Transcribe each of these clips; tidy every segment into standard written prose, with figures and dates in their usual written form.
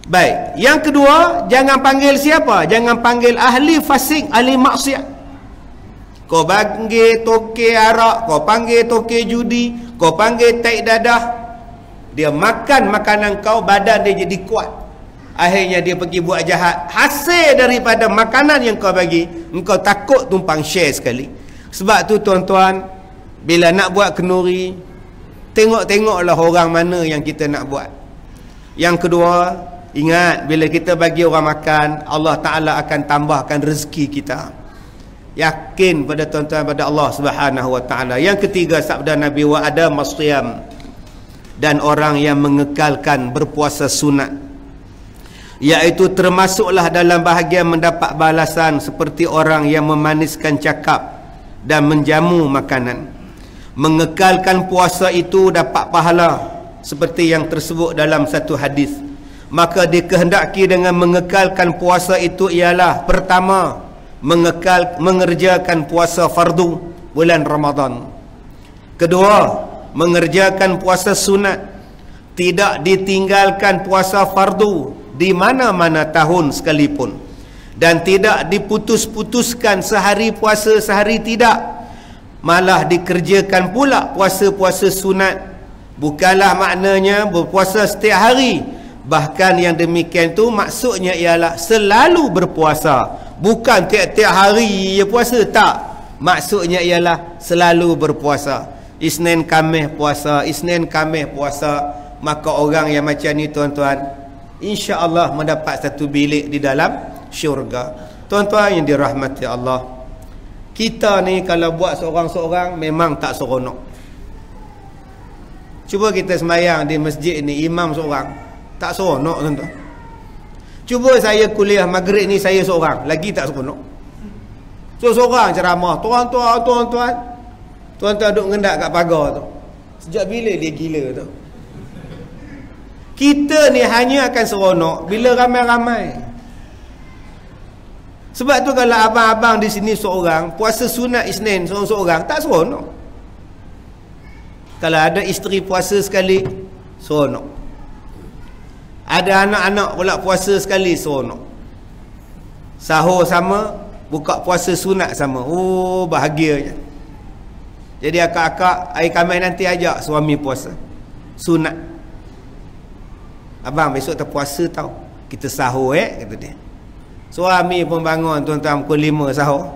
Baik, yang kedua, jangan panggil siapa? Jangan panggil ahli fasik, ahli maksiat. Kau panggil tokek arak, kau panggil tokek judi, kau panggil taik dadah, dia makan makanan kau, badan dia jadi kuat. Akhirnya dia pergi buat jahat. Hasil daripada makanan yang kau bagi, engkau takut tumpang share sekali. Sebab tu tuan-tuan, bila nak buat kenduri, tengok-tengoklah orang mana yang kita nak buat. Yang kedua, ingat, bila kita bagi orang makan, Allah Ta'ala akan tambahkan rezeki kita. Yakin pada tuan-tuan pada Allah Subhanahu Wa Ta'ala. Yang ketiga, sabda Nabi, wa ada masyam, dan orang yang mengekalkan berpuasa sunat, iaitu termasuklah dalam bahagian mendapat balasan seperti orang yang memaniskan cakap dan menjamu makanan. Mengekalkan puasa itu dapat pahala seperti yang tersebut dalam satu hadis. Maka dikehendaki dengan mengekalkan puasa itu ialah, pertama, mengerjakan puasa fardu bulan Ramadan. Kedua, mengerjakan puasa sunat. Tidak ditinggalkan puasa fardu di mana-mana tahun sekalipun, dan tidak diputus-putuskan sehari puasa sehari tidak, malah dikerjakan pula puasa-puasa sunat. Bukanlah maknanya berpuasa setiap hari. Bahkan yang demikian tu maksudnya ialah selalu berpuasa, bukan tiap-tiap hari je puasa, tak. Maksudnya ialah selalu berpuasa. Isnin Khamis puasa, Isnin Khamis puasa. Maka orang yang macam ni tuan-tuan, insya-Allah mendapat satu bilik di dalam syurga. Tuan-tuan yang dirahmati Allah, kita ni kalau buat seorang-seorang memang tak seronok. Cuba kita sembahyang di masjid ni, imam seorang, tak seronok tuan-tuan. Cuba saya kuliah maghrib ni, saya seorang, lagi tak seronok. So seorang ceramah, tuan-tuan duk ngendak kat pagar tu. Sejak bila dia gila tu? Kita ni hanya akan seronok bila ramai-ramai. Sebab tu kalau abang-abang di sini seorang puasa sunat Isnin seorang-seorang, tak seronok. Kalau ada isteri puasa sekali, seronok. Ada anak-anak pula puasa sekali, seronok. Sahur sama, buka puasa sunat sama. Oh, bahagia je. Jadi akak-akak, hari Khamis nanti ajak suami puasa sunat. Abang besok terpuasa tau, kita sahur kata dia. Suami pun bangun tuan-tuan pukul 5 sahur,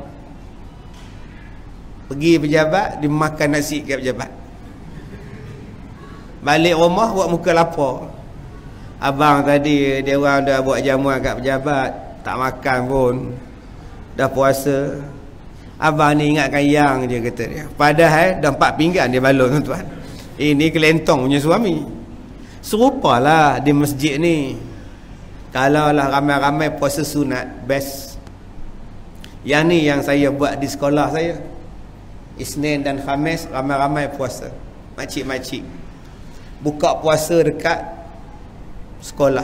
pergi pejabat, dia makan nasi kat pejabat. Balik rumah buat muka lapar. Abang tadi dia orang dah buat jamuan kat pejabat, tak makan pun, dah puasa. Abang ni ingatkan yang je, kata dia. Padahal dah 4 pinggan dia balon tuan-tuan. Ini kelentong punya suami. Serupalah di masjid ni, kalau lah ramai-ramai puasa sunat, best. Yang ni yang saya buat di sekolah saya. Isnin dan Khamis ramai-ramai puasa. Makcik-makcik buka puasa dekat sekolah.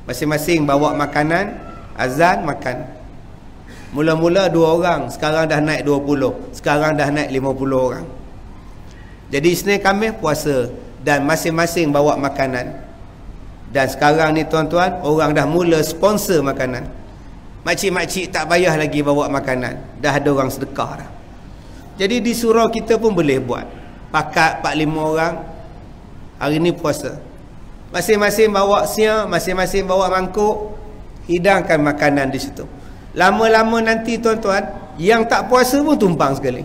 Masing-masing bawa makanan, azan makan. Mula-mula 2 orang, sekarang dah naik 20, sekarang dah naik 50 orang. Jadi Isnin Khamis puasa dan masing-masing bawa makanan. Dan sekarang ni tuan-tuan, orang dah mula sponsor makanan. Makcik-makcik tak payah lagi bawa makanan, dah ada orang sedekah dah. Jadi di surau kita pun boleh buat. Pakat 4-5 orang hari ni puasa. Masing-masing bawa siap, masing-masing bawa mangkuk, hidangkan makanan di situ. Lama-lama nanti tuan-tuan, yang tak puasa pun tumpang sekali.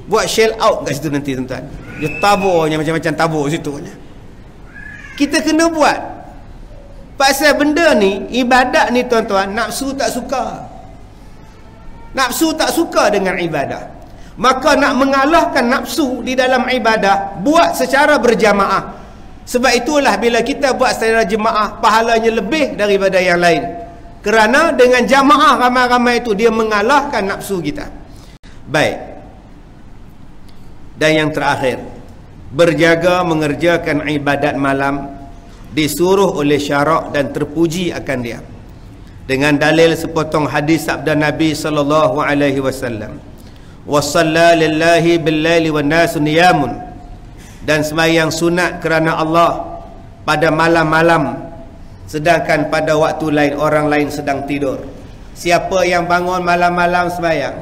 Buat shell out kat situ nanti tuan-tuan. Dia taburnya macam-macam tabur situ. Kita kena buat. Pasal benda ni, ibadat ni tuan-tuan, nafsu tak suka. Nafsu tak suka dengan ibadah. Maka nak mengalahkan nafsu di dalam ibadah, buat secara berjamaah. Sebab itulah bila kita buat secara jemaah, pahalanya lebih daripada yang lain. Kerana dengan jamaah ramai-ramai itu, dia mengalahkan nafsu kita. Baik. Dan yang terakhir, berjaga mengerjakan ibadat malam, disuruh oleh syarak dan terpuji akan dia. Dengan dalil sepotong hadis sabda Nabi sallallahu alaihi wasallam, "Wasalla lillahi bil-laili wan-nasu niyamun." Dan sembahyang sunat kerana Allah pada malam-malam, sedangkan pada waktu lain orang lain sedang tidur. Siapa yang bangun malam-malam sembahyang,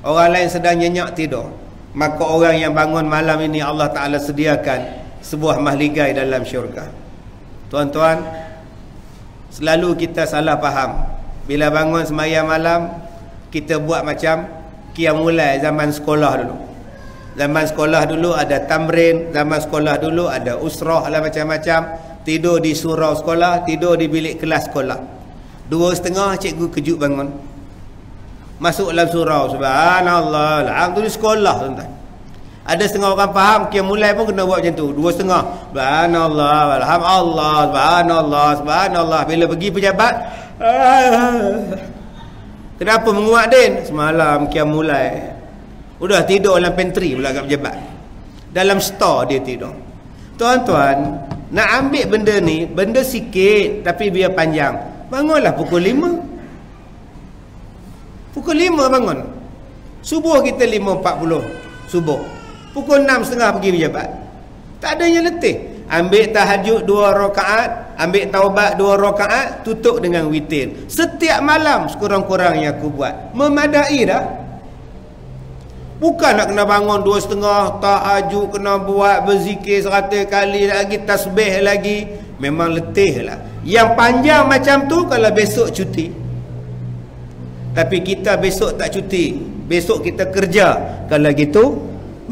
orang lain sedang nyenyak tidur, maka orang yang bangun malam ini Allah Ta'ala sediakan sebuah mahligai dalam syurga. Tuan-tuan, selalu kita salah faham. Bila bangun sembahyang malam, kita buat macam qiyamul zaman sekolah dulu. Zaman sekolah dulu ada tamrin, zaman sekolah dulu ada usrah lah macam-macam. Tidur di surau sekolah, tidur di bilik kelas sekolah. 2:30 cikgu kejut bangun. Masuk dalam surau, subhanallah, alhamdulillah sekolah tuan-tuan. Ada setengah orang faham qiyamul pun kena buat macam tu. 2:30, subhanallah, alhamdulillah, subhanallah, subhanallah. Bila pergi pejabat, kenapa menguat Din? Semalam qiyamul. Udah tidur dalam pantry pula kat pejabat. Dalam store dia tidur. Tuan-tuan, nak ambil benda ni, benda sikit tapi biar panjang. Bangunlah pukul 5. Pukul 5 bangun. Subuh kita 5.40 subuh. Pukul 6.30 pergi pejabat. Tak ada yang letih. Ambil tahajud 2 rakaat, ambil taubat 2 rakaat, tutup dengan witir. Setiap malam sekurang-kurangnya aku buat. Memadai dah. Bukan nak kena bangun 2.30 tahajud, kena buat berzikir 100 kali lagi, tasbih lagi. Memang letih lah. Yang panjang macam tu kalau besok cuti. Tapi kita besok tak cuti, besok kita kerja. Kalau gitu,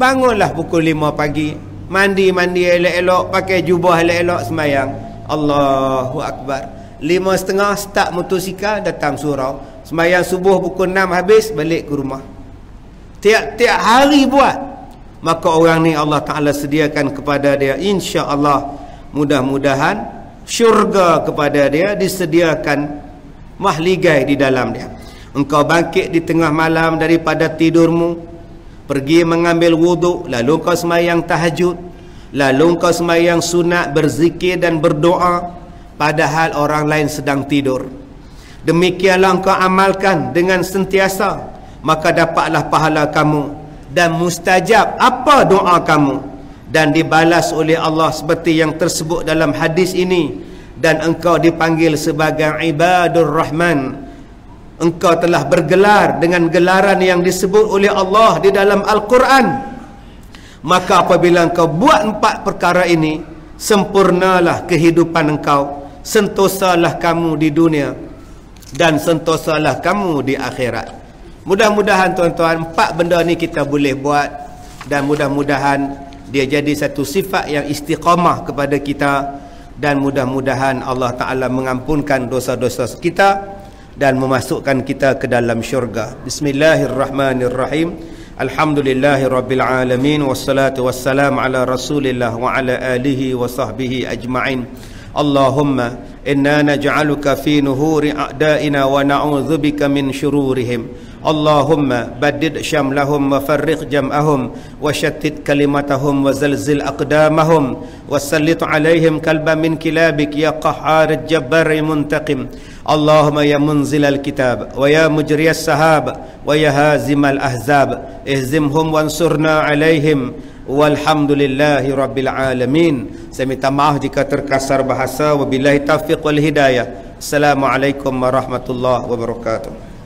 bangunlah pukul 5 pagi, mandi elok-elok, pakai jubah elok-elok, sembahyang. Allahu Akbar. 5.30 start motosikal datang surau. Sembahyang subuh pukul 6 habis, balik ke rumah. Tiap-tiap hari buat. Maka orang ni Allah Ta'ala sediakan kepada dia, insya-Allah, mudah-mudahan syurga kepada dia, disediakan mahligai di dalam dia. Engkau bangkit di tengah malam daripada tidurmu, pergi mengambil wuduk, lalu kau sembahyang tahajud, lalu kau sembahyang sunat, berzikir dan berdoa, padahal orang lain sedang tidur. Demikianlah engkau amalkan dengan sentiasa, maka dapatlah pahala kamu dan mustajab apa doa kamu, dan dibalas oleh Allah seperti yang tersebut dalam hadis ini. Dan engkau dipanggil sebagai ibadur rahman. Engkau telah bergelar dengan gelaran yang disebut oleh Allah di dalam Al-Quran. Maka apabila engkau buat 4 perkara ini, sempurnalah kehidupan engkau, sentosalah kamu di dunia, dan sentosalah kamu di akhirat. Mudah-mudahan tuan-tuan 4 benda ni kita boleh buat, dan mudah-mudahan dia jadi satu sifat yang istiqamah kepada kita, dan mudah-mudahan Allah Ta'ala mengampunkan dosa-dosa kita dan memasukkan kita ke dalam syurga. Bismillahirrahmanirrahim. Alhamdulillahirabbil alamin, wassalatu wassalamu ala Rasulillah wa ala alihi wa sahbihi ajma'in. Allahumma inna naj'aluka fi nuhuri a'daina wa na'udzubika min syururihim. Allahumma baddid syamlahum wa farriq jam'ahum wa shattit kalimatahum wa zalzil aqdamahum wa sallit alaihim kalba min kilabik ya qahhar jabbar muntaqim. Allahumma ya munzilal kitab wa ya mujriyas sahab wa ya hazimal ahzab ihzimhum wansurna alaihim walhamdulillahi rabbil alamin. Saya minta maaf jika terkasar bahasa. Wabillahi taufiq wal hidayah. Assalamualaikum warahmatullahi wabarakatuh.